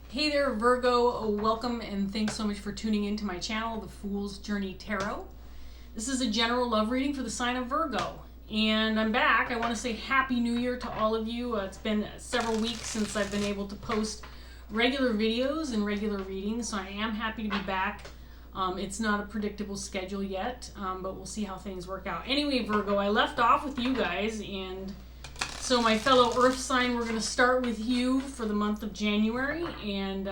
Hey there, Virgo. Welcome and thanks so much for tuning into my channel, The Fool's Journey Tarot. This is a general love reading for the sign of Virgo. And I'm back. I want to say Happy New Year to all of you. It's been several weeks since I've been able to post regular videos and regular readings, so I am happy to be back. It's not a predictable schedule yet, but we'll see how things work out. Anyway, Virgo, I left off with you guys, and so my fellow Earth sign, we're going to start with you for the month of January and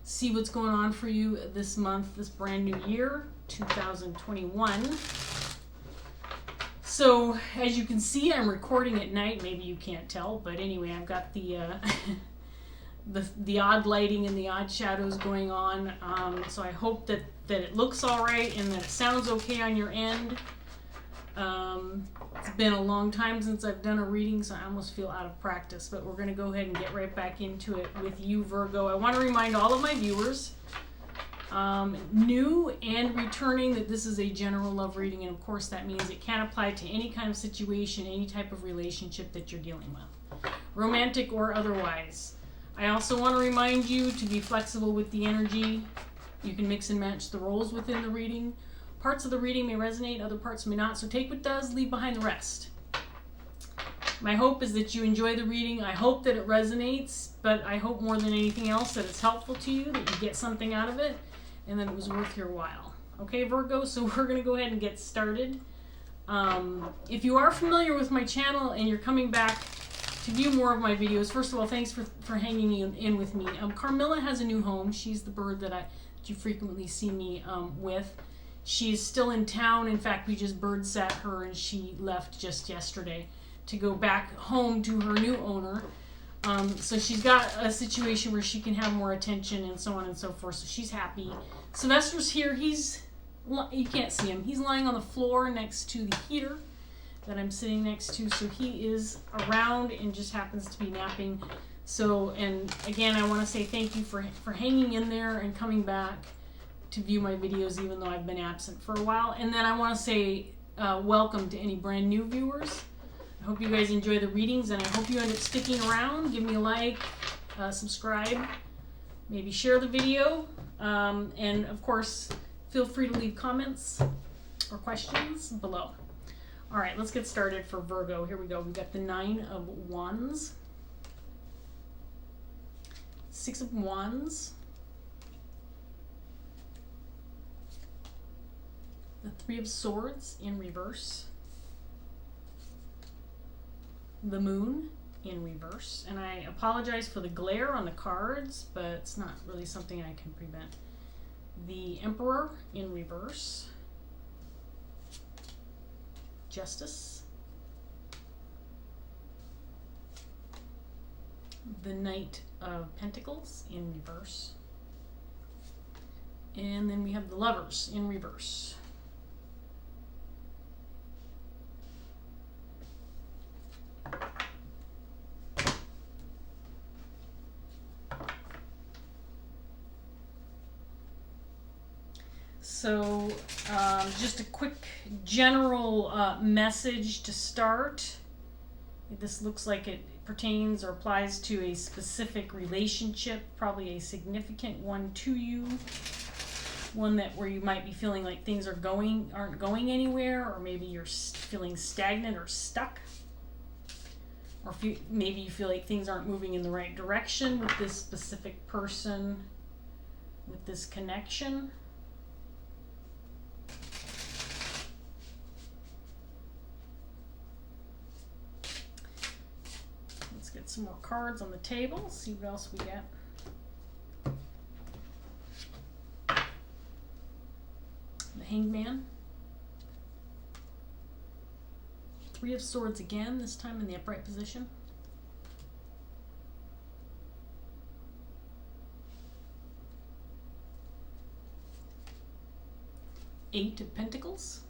see what's going on for you this month, this brand new year, 2021. So as you can see, I'm recording at night. Maybe you can't tell, but anyway, I've got the the odd lighting and the odd shadows going on. So I hope that it looks all right and that it sounds okay on your end. It's been a long time since I've done a reading, so I almost feel out of practice, but we're going to go ahead and get right back into it with you, Virgo. I want to remind all of my viewers, new and returning, that this is a general love reading, and of course that means it can apply to any kind of situation, any type of relationship that you're dealing with, romantic or otherwise. I also want to remind you to be flexible with the energy. You can mix and match the roles within the reading. Parts of the reading may resonate, other parts may not, so take what does, leave behind the rest. My hope is that you enjoy the reading. I hope that it resonates, but I hope more than anything else that it's helpful to you, that you get something out of it, and that it was worth your while. Okay, Virgo, so we're going to go ahead and get started. If you are familiar with my channel and you're coming back to view more of my videos, first of all, thanks for hanging in with me. Carmilla has a new home. She's the bird that you frequently see me with. She's still in town. In fact, we just bird sat her and she left just yesterday to go back home to her new owner. So she's got a situation where she can have more attention and so on and so forth. So she's happy. Sylvester's here. You can't see him. He's lying on the floor next to the heater that I'm sitting next to. So he is around and just happens to be napping. So, and again, I want to say thank you for hanging in there and coming back to view my videos even though I've been absent for a while. And then I want to say welcome to any brand new viewers. I hope you guys enjoy the readings and I hope you end up sticking around. Give me a like, subscribe, maybe share the video, and of course feel free to leave comments or questions below. Alright, let's get started for Virgo. Here we go. We've got the 9 of Wands, 6 of Wands, the 3 of Swords in reverse, the Moon in reverse, and I apologize for the glare on the cards, but it's not really something I can prevent. The Emperor in reverse, Justice, the Knight of Pentacles in reverse, and then we have the Lovers in reverse. So just a quick general message to start. This looks like it pertains or applies to a specific relationship, probably a significant one to you, one where you might be feeling like things aren't going anywhere, or maybe you're feeling stagnant or stuck, or maybe you feel like things aren't moving in the right direction with this specific person, with this connection. Get some more cards on the table, see what else we get. The Hangman, 3 of Swords again, this time in the upright position. Eight of Pentacles,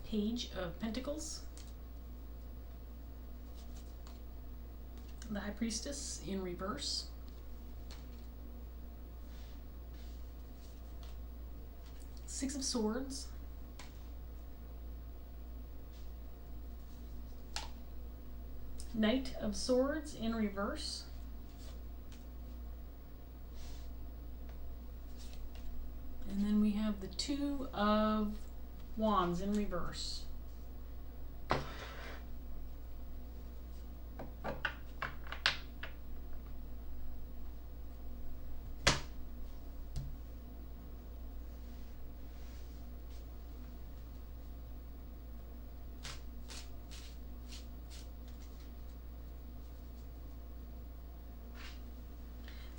Page of Pentacles, the High Priestess in reverse, Six of Swords, Knight of Swords in reverse, And then we have the Two of Wands in reverse.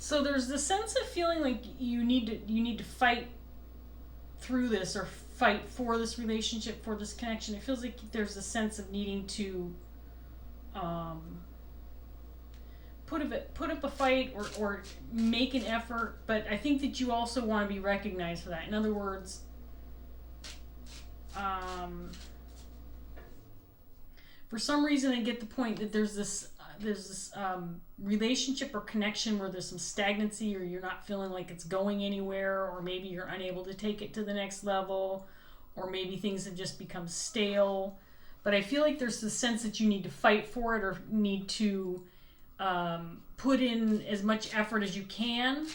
So there's the sense of feeling like you need to fight through this, or fight for this relationship, for this connection. It feels like there's a sense of needing to put up a fight, or make an effort, but I think that you also want to be recognized for that. In other words, for some reason I get the point that there's this relationship or connection where there's some stagnancy, or you're not feeling like it's going anywhere, or maybe you're unable to take it to the next level, or maybe things have just become stale. But I feel like there's this sense that you need to fight for it, or need to put in as much effort as you can.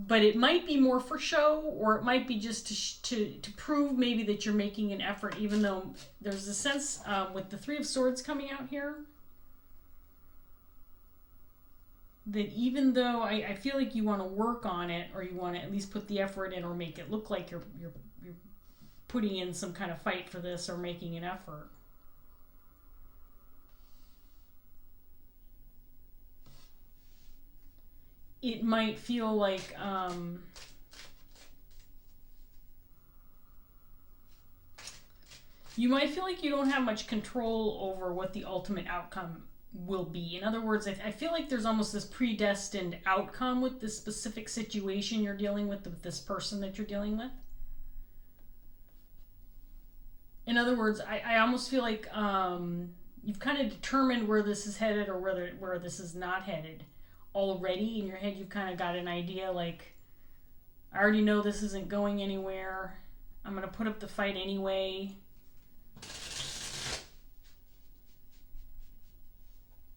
But it might be more for show, or it might be just to prove maybe that you're making an effort, even though there's a sense with the Three of Swords coming out here, that even though I feel like you want to work on it, or you want to at least put the effort in, or make it look like you're putting in some kind of fight for this, or making an effort. It might feel like you might feel like you don't have much control over what the ultimate outcome will be. In other words, I feel like there's almost this predestined outcome with this specific situation you're dealing with this person that you're dealing with. In other words, I almost feel like you've kind of determined where this is headed, or where this is not headed. Already in your head, you've kind of got an idea, like, I already know this isn't going anywhere. I'm going to put up the fight anyway.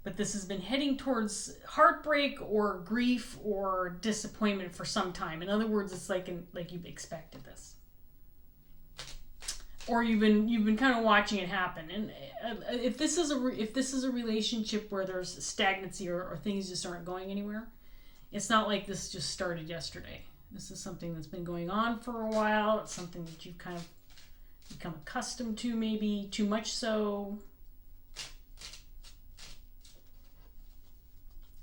But this has been heading towards heartbreak or grief or disappointment for some time. In other words, it's like you've expected this, or you've been kind of watching it happen. And if this is a relationship where there's stagnancy, or things just aren't going anywhere, it's not like this just started yesterday. This is something that's been going on for a while. It's something that you've kind of become accustomed to, maybe too much so.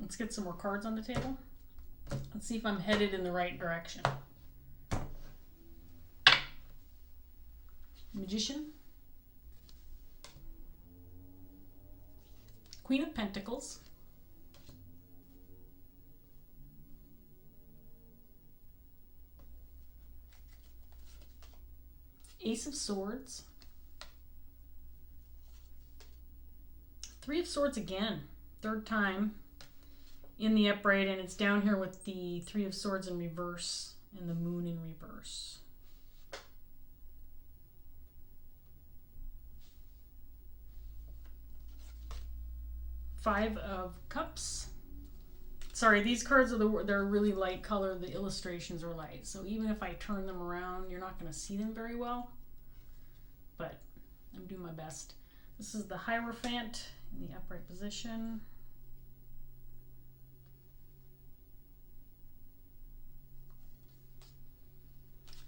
Let's get some more cards on the table. Let's see if I'm headed in the right direction. Magician. Queen of Pentacles. Ace of Swords. Three of Swords again. Third time in the upright, and it's down here with the Three of Swords in reverse and the Moon in reverse. Five of Cups. Sorry, these cards they're really light color. The illustrations are light, so even if I turn them around, you're not going to see them very well. But I'm doing my best. This is the Hierophant in the upright position.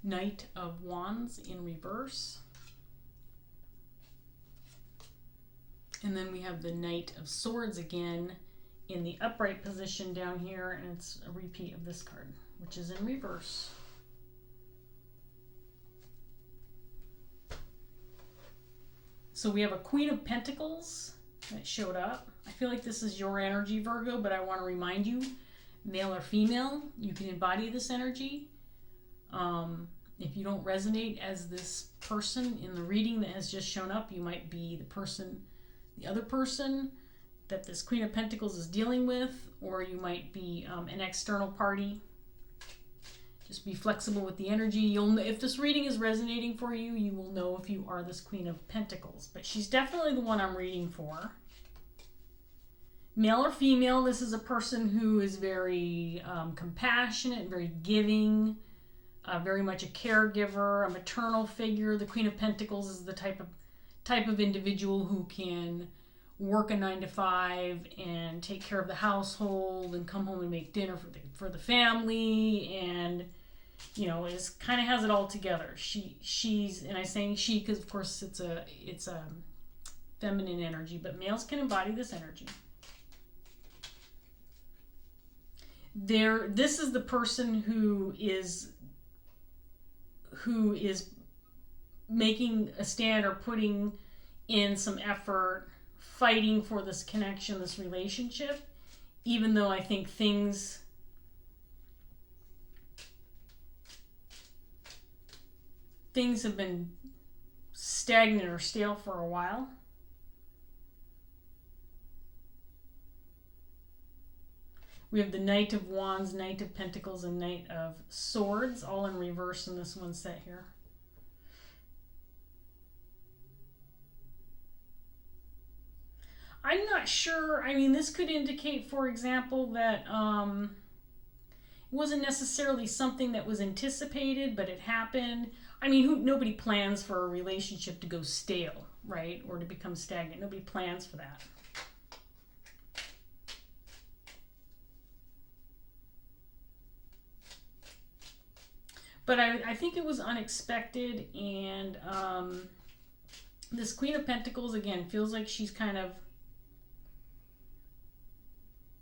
Knight of Wands in reverse. And then we have the Knight of Swords again in the upright position down here, and it's a repeat of this card, which is in reverse. So we have a Queen of Pentacles that showed up. I feel like this is your energy, Virgo, but I want to remind you, male or female, you can embody this energy. If you don't resonate as this person in the reading that has just shown up, you might be the other person that this Queen of Pentacles is dealing with, or you might be an external party. Just be flexible with the energy. You'll, if this reading is resonating for you, you will know if you are this Queen of Pentacles. But she's definitely the one I'm reading for. Male or female, this is a person who is very compassionate, very giving, very much a caregiver, a maternal figure. The Queen of Pentacles is the type of individual who can work a 9 to 5 and take care of the household and come home and make dinner for the family, and is kind of has it all together. She's and I'm saying she because of course it's a feminine energy, but males can embody this energy. This is the person who is making a stand or putting in some effort, fighting for this connection, this relationship, even though I think things have been stagnant or stale for a while. We have the Knight of Wands, Knight of Pentacles, and Knight of Swords, all in reverse in this one set here. I'm not sure. I mean, this could indicate, for example, that it wasn't necessarily something that was anticipated, but it happened. I mean, nobody plans for a relationship to go stale, right? Or to become stagnant. Nobody plans for that. But I think it was unexpected, and this Queen of Pentacles, again, feels like she's kind of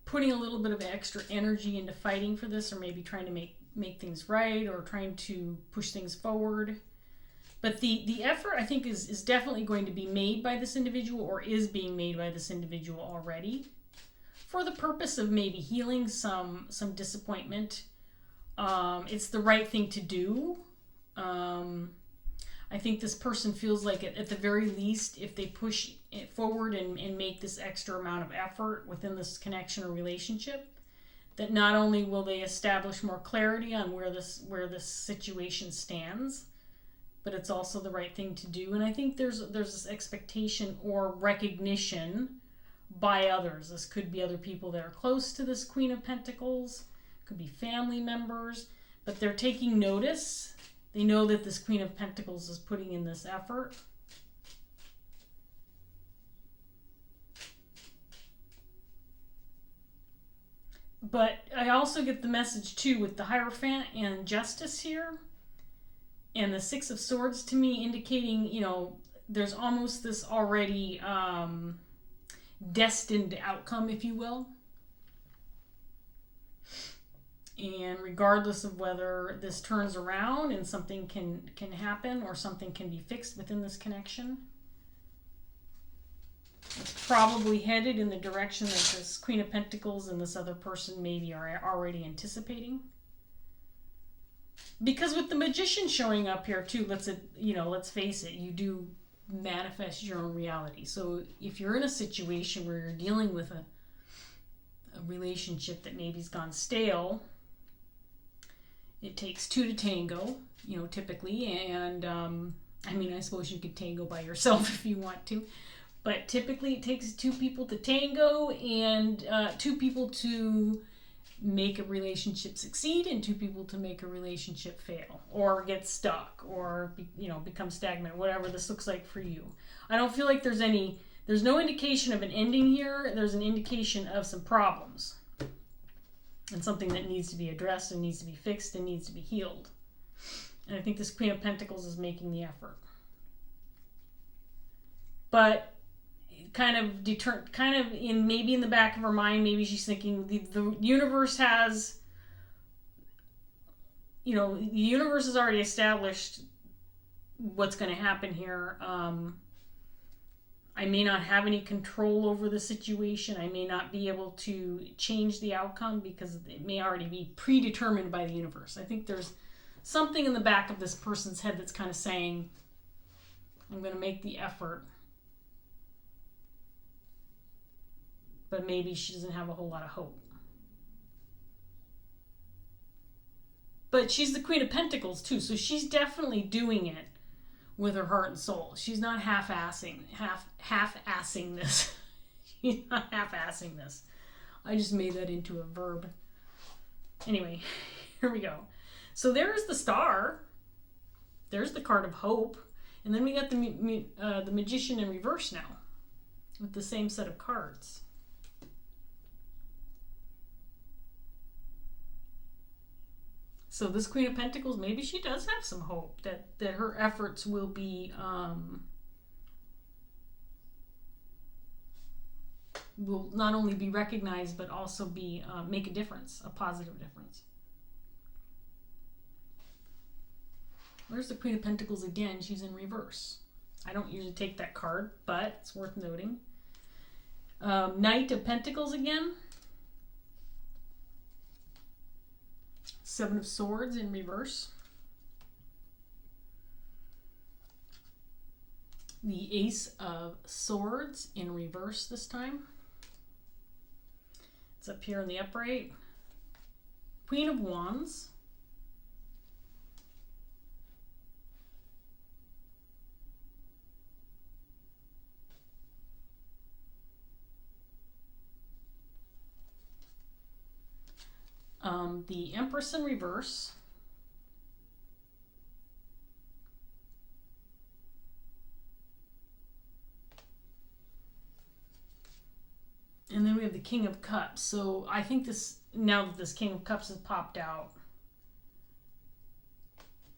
putting a little bit of extra energy into fighting for this, or maybe trying to make things right, or trying to push things forward. But the effort, I think, is definitely going to be made by this individual, or is being made by this individual already, for the purpose of maybe healing some disappointment. It's the right thing to do. I think this person feels like at the very least, if they push it forward and make this extra amount of effort within this connection or relationship, that not only will they establish more clarity on where this situation stands, but it's also the right thing to do. And I think there's this expectation or recognition by others. This could be other people that are close to this Queen of Pentacles, could be family members, but they're taking notice. They know that this Queen of Pentacles is putting in this effort. But I also get the message too with the Hierophant and Justice here, and the Six of Swords to me indicating, there's almost this already destined outcome, if you will. And regardless of whether this turns around and something can happen or something can be fixed within this connection, it's probably headed in the direction that this Queen of Pentacles and this other person maybe are already anticipating. Because with the Magician showing up here too, let's face it, you do manifest your own reality. So if you're in a situation where you're dealing with a relationship that maybe's gone stale, it takes two to tango, typically. And I suppose you could tango by yourself if you want to. But typically it takes two people to tango, and two people to make a relationship succeed, and two people to make a relationship fail or get stuck or become stagnant, whatever this looks like for you. I don't feel like there's no indication of an ending here. There's an indication of some problems and something that needs to be addressed and needs to be fixed and needs to be healed. And I think this Queen of Pentacles is making the effort. But maybe in the back of her mind, maybe she's thinking the universe has, the universe has already established what's going to happen here. I may not have any control over the situation. I may not be able to change the outcome because it may already be predetermined by the universe. I think there's something in the back of this person's head that's kind of saying, I'm going to make the effort. But maybe she doesn't have a whole lot of hope. But she's the Queen of Pentacles too, so she's definitely doing it with her heart and soul. She's not half-assing this. She's not half-assing this. I just made that into a verb. Anyway, here we go. So there's the Star. There's the card of hope. And then we got the Magician in reverse now with the same set of cards. So this Queen of Pentacles, maybe she does have some hope that her efforts will be will not only be recognized but also be make a difference, a positive difference. Where's the Queen of Pentacles again? She's in reverse. I don't usually take that card, but it's worth noting. Knight of Pentacles again. Seven of Swords in reverse. The Ace of Swords in reverse this time. It's up here in the upright. Queen of Wands. The Empress in reverse. And then we have the King of Cups. So I think this, now that this King of Cups has popped out,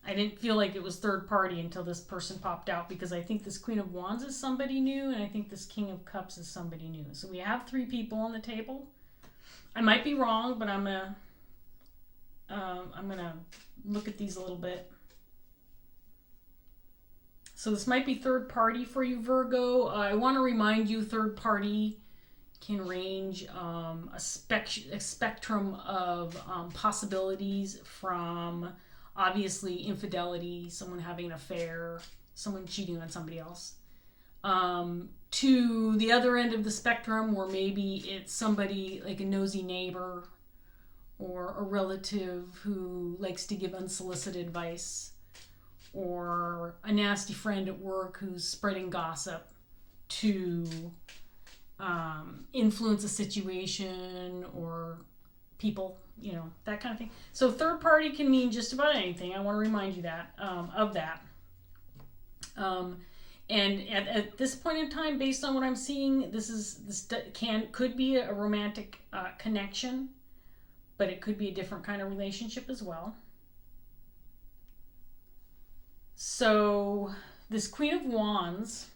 I didn't feel like it was third party until this person popped out, because I think this Queen of Wands is somebody new, and I think this King of Cups is somebody new. So we have three people on the table. I might be wrong, but I'm gonna look at these a little bit. So this might be third party for you, Virgo. I want to remind you, third party can range a spectrum of possibilities, from obviously infidelity, someone having an affair, someone cheating on somebody else, to the other end of the spectrum where maybe it's somebody like a nosy neighbor or a relative who likes to give unsolicited advice, or a nasty friend at work who's spreading gossip to influence a situation or people, you know, that kind of thing. So third party can mean just about anything. I want to remind you that of that. And at this point in time, based on what I'm seeing, could be a romantic connection, but it could be a different kind of relationship as well. So this Queen of Wands,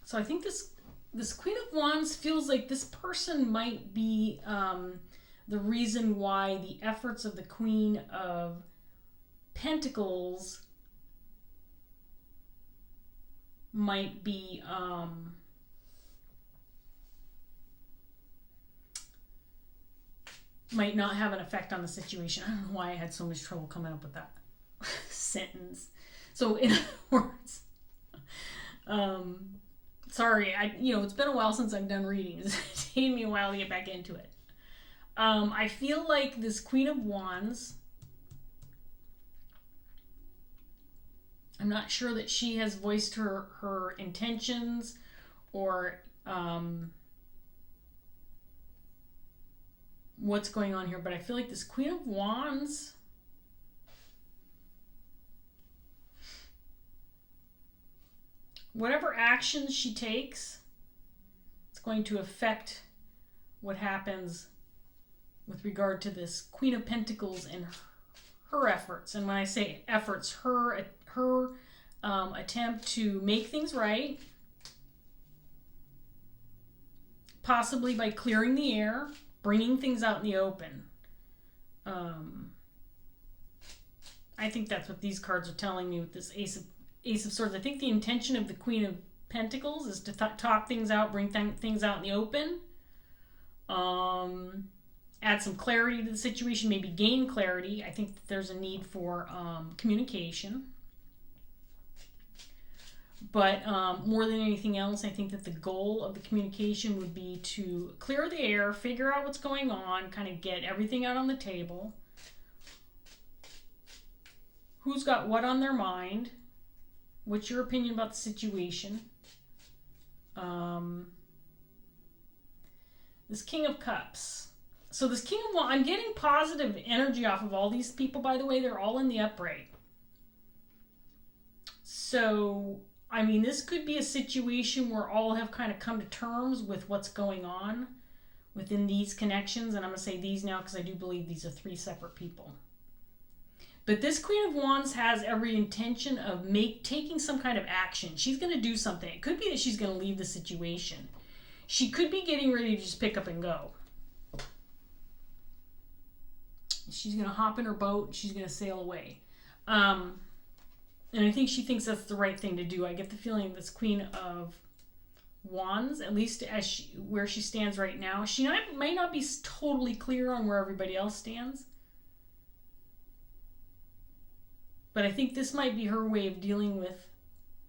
so I think this Queen of Wands feels like this person might be the reason why the efforts of the Queen of Pentacles might be might not have an effect on the situation. I don't know why I had so much trouble coming up with that sentence. So in other words, sorry, it's been a while since I've done readings. It's taken me a while to get back into it. I feel like this Queen of Wands, I'm not sure that she has voiced her intentions or what's going on here, but I feel like this Queen of Wands, whatever actions she takes, it's going to affect what happens with regard to this Queen of Pentacles and her efforts. And when I say efforts, her attempt to make things right, possibly by clearing the air, bringing things out in the open. I think that's what these cards are telling me with this Ace of Swords. I think the intention of the Queen of Pentacles is to talk things out, bring things out in the open, add some clarity to the situation, maybe gain clarity. I think that there's a need for communication. But more than anything else, I think that the goal of the communication would be to clear the air, figure out what's going on, kind of get everything out on the table. Who's got what on their mind? What's your opinion about the situation? This King of Cups. So this King of Wands, I'm getting positive energy off of all these people, by the way. They're all in the upright. So, I mean, this could be a situation where all have kind of come to terms with what's going on within these connections. And I'm going to say these now because I do believe these are three separate people. But this Queen of Wands has every intention of taking some kind of action. She's going to do something. It could be that she's going to leave the situation. She could be getting ready to just pick up and go. She's going to hop in her boat and she's going to sail away. And I think she thinks that's the right thing to do. I get the feeling this Queen of Wands, at least where she stands right now, she may not be totally clear on where everybody else stands. But I think this might be her way of dealing with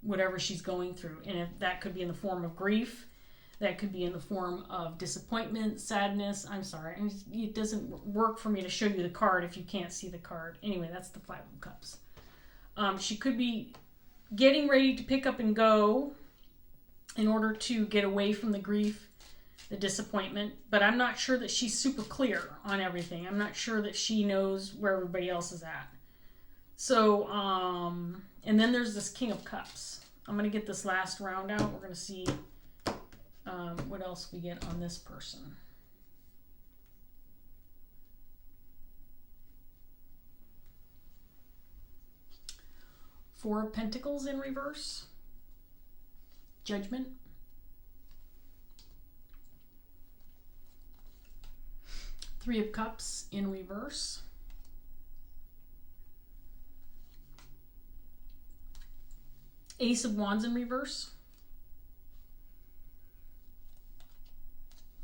whatever she's going through. And if that could be in the form of grief. That could be in the form of disappointment, sadness. I'm sorry. It doesn't work for me to show you the card if you can't see the card. Anyway, that's the Five of Cups. She could be getting ready to pick up and go in order to get away from the grief, the disappointment. But I'm not sure that she's super clear on everything. I'm not sure that she knows where everybody else is at. So, and then there's this King of Cups. I'm going to get this last round out. We're going to see what else we get on this person. Four of Pentacles in reverse. Judgment. Three of Cups in reverse. Ace of Wands in reverse.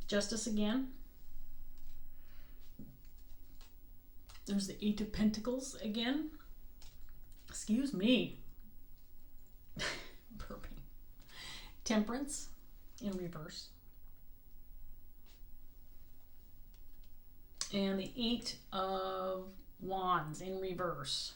Justice again. There's the Eight of Pentacles again. Excuse me. Burping. Temperance in reverse. And the Eight of Wands in reverse.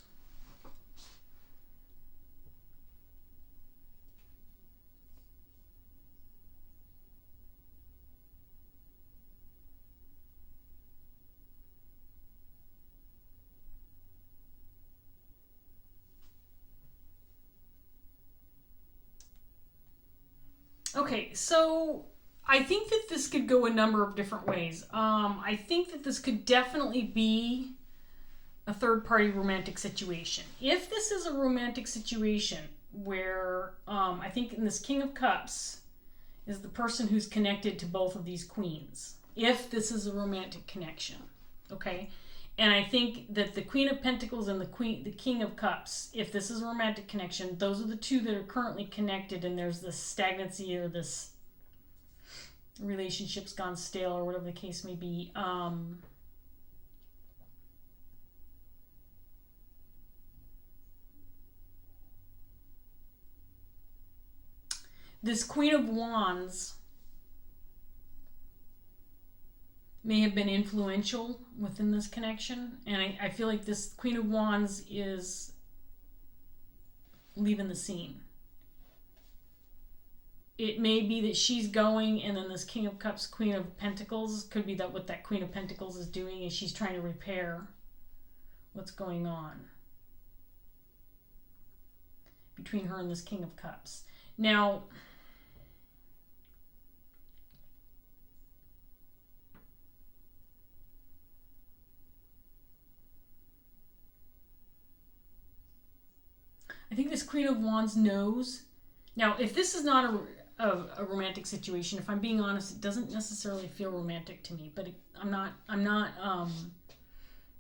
Okay, so I think that this could go a number of different ways. I think that this could definitely be a third-party romantic situation. If this is a romantic situation where I think in this King of Cups is the person who's connected to both of these queens. If this is a romantic connection, okay? And I think that the Queen of Pentacles and the King of Cups, if this is a romantic connection, those are the two that are currently connected, and there's this stagnancy or this relationship's gone stale or whatever the case may be. This Queen of Wands may have been influential within this connection. And I feel like this Queen of Wands is leaving the scene. It may be that she's going, and then this King of Cups, Queen of Pentacles, could be that what that Queen of Pentacles is doing is she's trying to repair what's going on between her and this King of Cups. Now, I think this Queen of Wands knows. Now, if this is not a romantic situation, if I'm being honest, it doesn't necessarily feel romantic to me. But I'm not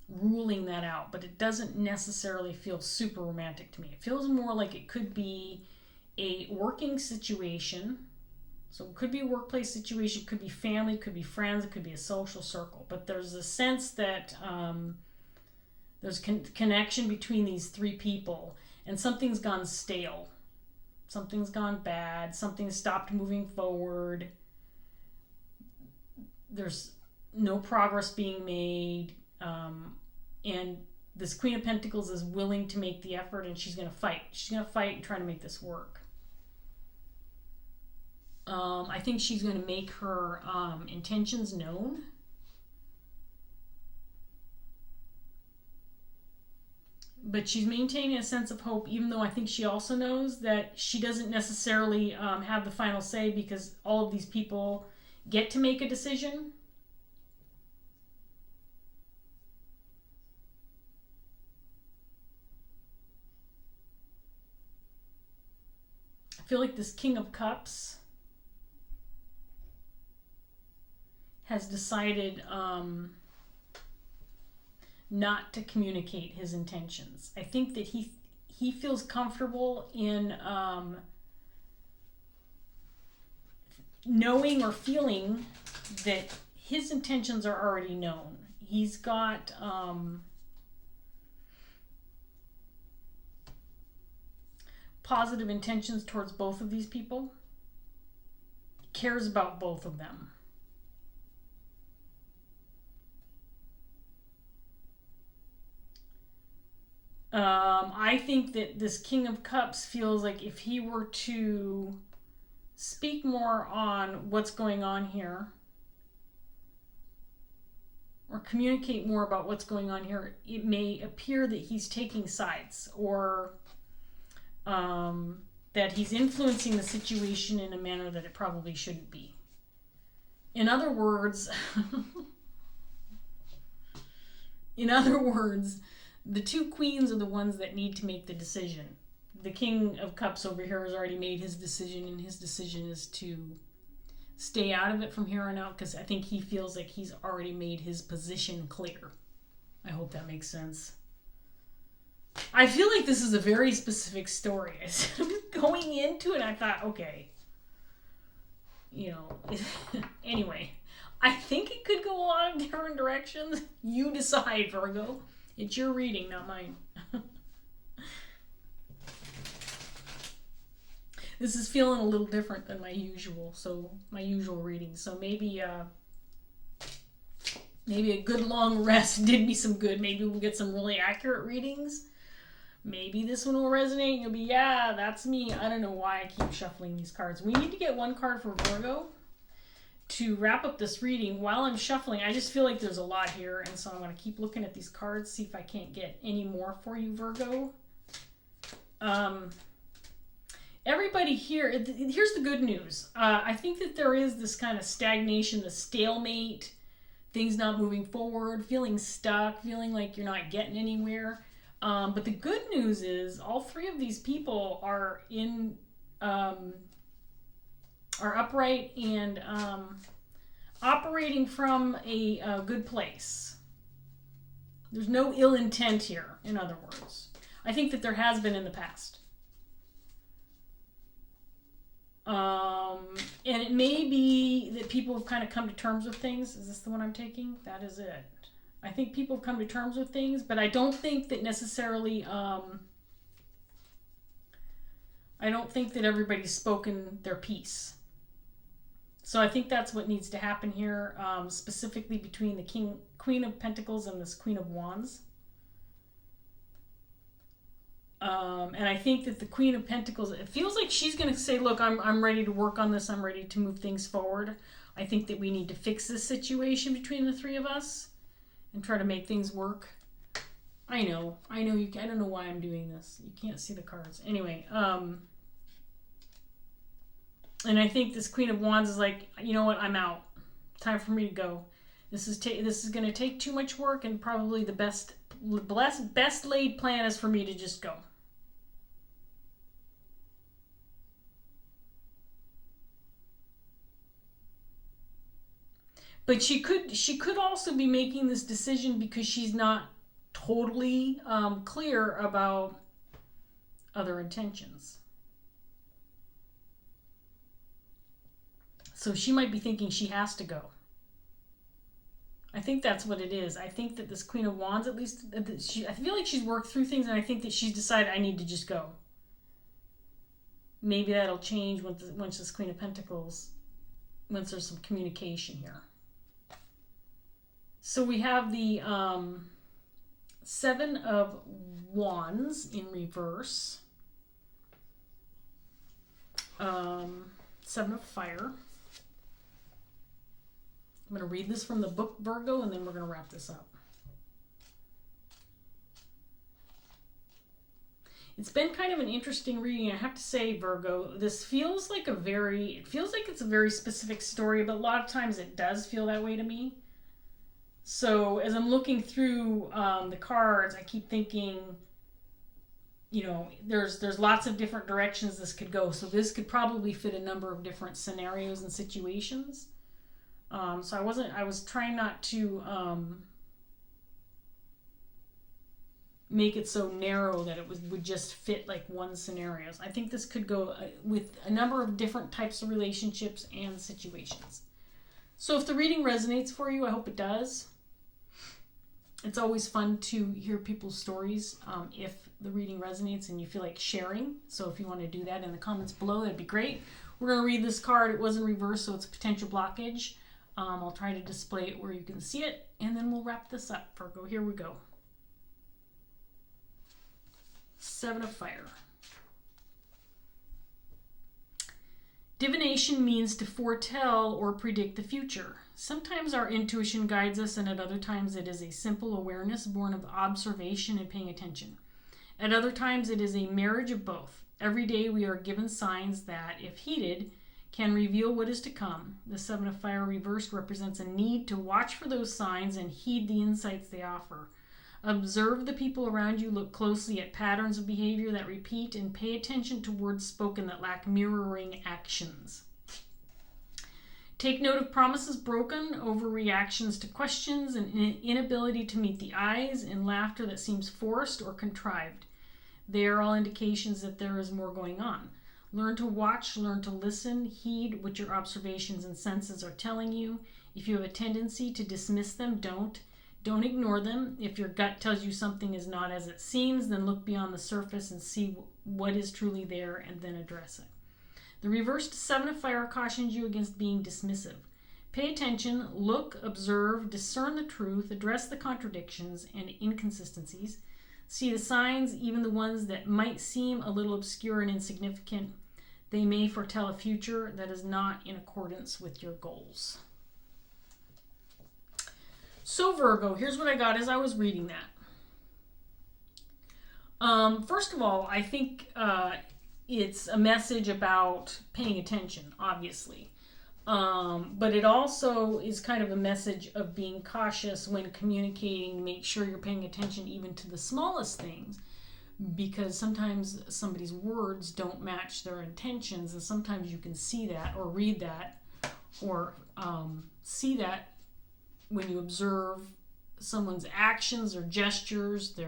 ruling that out. But it doesn't necessarily feel super romantic to me. It feels more like it could be a working situation. So it could be a workplace situation, it could be family, it could be friends, it could be a social circle. But there's a sense that there's connection between these three people. And something's gone stale Something's gone bad. Something's stopped moving forward. There's no progress being made. And this Queen of Pentacles is willing to make the effort, and she's going to fight. She's going to fight and try to make this work. I think she's going to make her intentions known. But she's maintaining a sense of hope, even though I think she also knows that she doesn't necessarily have the final say, because all of these people get to make a decision. I feel like this King of Cups has decided not to communicate his intentions. I think that he feels comfortable in knowing or feeling that his intentions are already known. He's got positive intentions towards both of these people. He cares about both of them. I think that this King of Cups feels like if he were to speak more on what's going on here, or communicate more about what's going on here, it may appear that he's taking sides, or that he's influencing the situation in a manner that it probably shouldn't be. In other words, the two queens are the ones that need to make the decision. The King of Cups over here has already made his decision, and his decision is to stay out of it from here on out, because I think he feels like he's already made his position clear. I hope that makes sense. I feel like this is a very specific story. I was going into it, I thought, okay, anyway, I think it could go a lot of different directions. You decide, Virgo. It's your reading, not mine. This is feeling a little different than my usual reading. So maybe a good long rest did me some good. Maybe we'll get some really accurate readings. Maybe this one will resonate and you'll be, yeah, that's me. I don't know why I keep shuffling these cards. We need to get one card for Virgo to wrap up this reading. While I'm shuffling, I just feel like there's a lot here, and so I'm going to keep looking at these cards, see if I can't get any more for you, Virgo. Everybody here, here's the good news. I think that there is this kind of stagnation, the stalemate, things not moving forward, feeling stuck, feeling like you're not getting anywhere. But the good news is all three of these people are in... are upright and operating from a good place. There's no ill intent here, in other words. I think that there has been in the past. And it may be that people have kind of come to terms with things. Is this the one I'm taking? That is it. I think people have come to terms with things, but I don't think that necessarily... I don't think that everybody's spoken their piece. So I think that's what needs to happen here, specifically between the Queen of Pentacles and this Queen of Wands. And I think that the Queen of Pentacles, it feels like she's going to say, look, I'm ready to work on this. I'm ready to move things forward. I think that we need to fix this situation between the three of us and try to make things work. I know. I don't know why I'm doing this. You can't see the cards. Anyway, and I think this Queen of Wands is like, you know what? I'm out. Time for me to go. This is going to take too much work, and probably the best laid plan is for me to just go. But she could also be making this decision because she's not totally clear about other intentions. So she might be thinking she has to go. I think that's what it is. I think that this Queen of Wands, at least, I feel like she's worked through things, and I think that she's decided I need to just go. maybe that'll change once this Queen of Pentacles, once there's some communication here. So we have the Seven of Wands in reverse. Seven of Fire. I'm going to read this from the book, Virgo, and then we're going to wrap this up. It's been kind of an interesting reading. I have to say, Virgo, this feels like it feels like it's a very specific story, but a lot of times it does feel that way to me. So as I'm looking through the cards, I keep thinking, you know, there's lots of different directions this could go. So this could probably fit a number of different scenarios and situations. So I was trying not to make it so narrow that it would just fit like one scenario. I think this could go with a number of different types of relationships and situations. So if the reading resonates for you, I hope it does. It's always fun to hear people's stories if the reading resonates and you feel like sharing. So if you want to do that in the comments below, that'd be great. We're going to read this card. It was in reverse, so it's a potential blockage. I'll try to display it where you can see it, and then we'll wrap this up, Virgo. Here we go. Seven of Fire. Divination means to foretell or predict the future. Sometimes our intuition guides us, and at other times it is a simple awareness born of observation and paying attention. At other times it is a marriage of both. Every day we are given signs that, if heeded, can reveal what is to come. The Seven of Fire reversed represents a need to watch for those signs and heed the insights they offer. Observe the people around you, look closely at patterns of behavior that repeat, and pay attention to words spoken that lack mirroring actions. Take note of promises broken, overreactions to questions, and inability to meet the eyes, and laughter that seems forced or contrived. They are all indications that there is more going on. Learn to watch, learn to listen, heed what your observations and senses are telling you. If you have a tendency to dismiss them, don't. Don't ignore them. If your gut tells you something is not as it seems, then look beyond the surface and see what is truly there and then address it. The reversed Seven of Fire cautions you against being dismissive. Pay attention, look, observe, discern the truth, address the contradictions and inconsistencies. See the signs, even the ones that might seem a little obscure and insignificant. They may foretell a future that is not in accordance with your goals. So Virgo, here's what I got as I was reading that. First of all, I think it's a message about paying attention, obviously. But it also is kind of a message of being cautious when communicating. Make sure you're paying attention even to the smallest things, because sometimes somebody's words don't match their intentions, and sometimes you can see that or read that or see that when you observe someone's actions or gestures,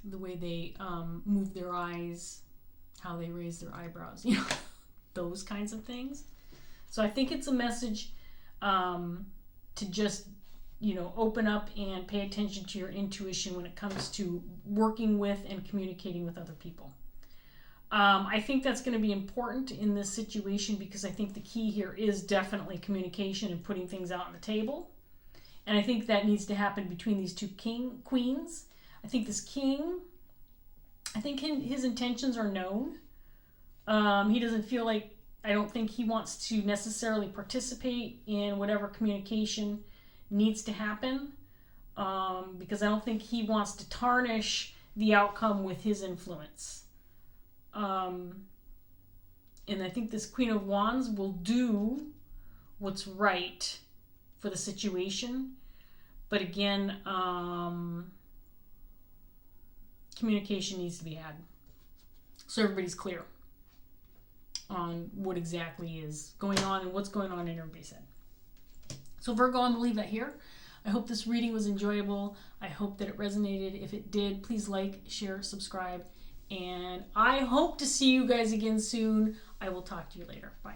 the way they move their eyes, how they raise their eyebrows, you know, those kinds of things. So I think it's a message to just, you know, open up and pay attention to your intuition when it comes to working with and communicating with other people. I think that's going to be important in this situation, because I think the key here is definitely communication and putting things out on the table. And I think that needs to happen between these two queens. I think this king, I think his intentions are known. He doesn't feel like, I don't think he wants to necessarily participate in whatever communication needs to happen, because I don't think he wants to tarnish the outcome with his influence. And I think this Queen of Wands will do what's right for the situation. But again, communication needs to be had, so everybody's clear on what exactly is going on and what's going on in everybody's head. So Virgo, I'm going to leave that here. I hope this reading was enjoyable. I hope that it resonated. If it did, please like, share, subscribe. And I hope to see you guys again soon. I will talk to you later. Bye.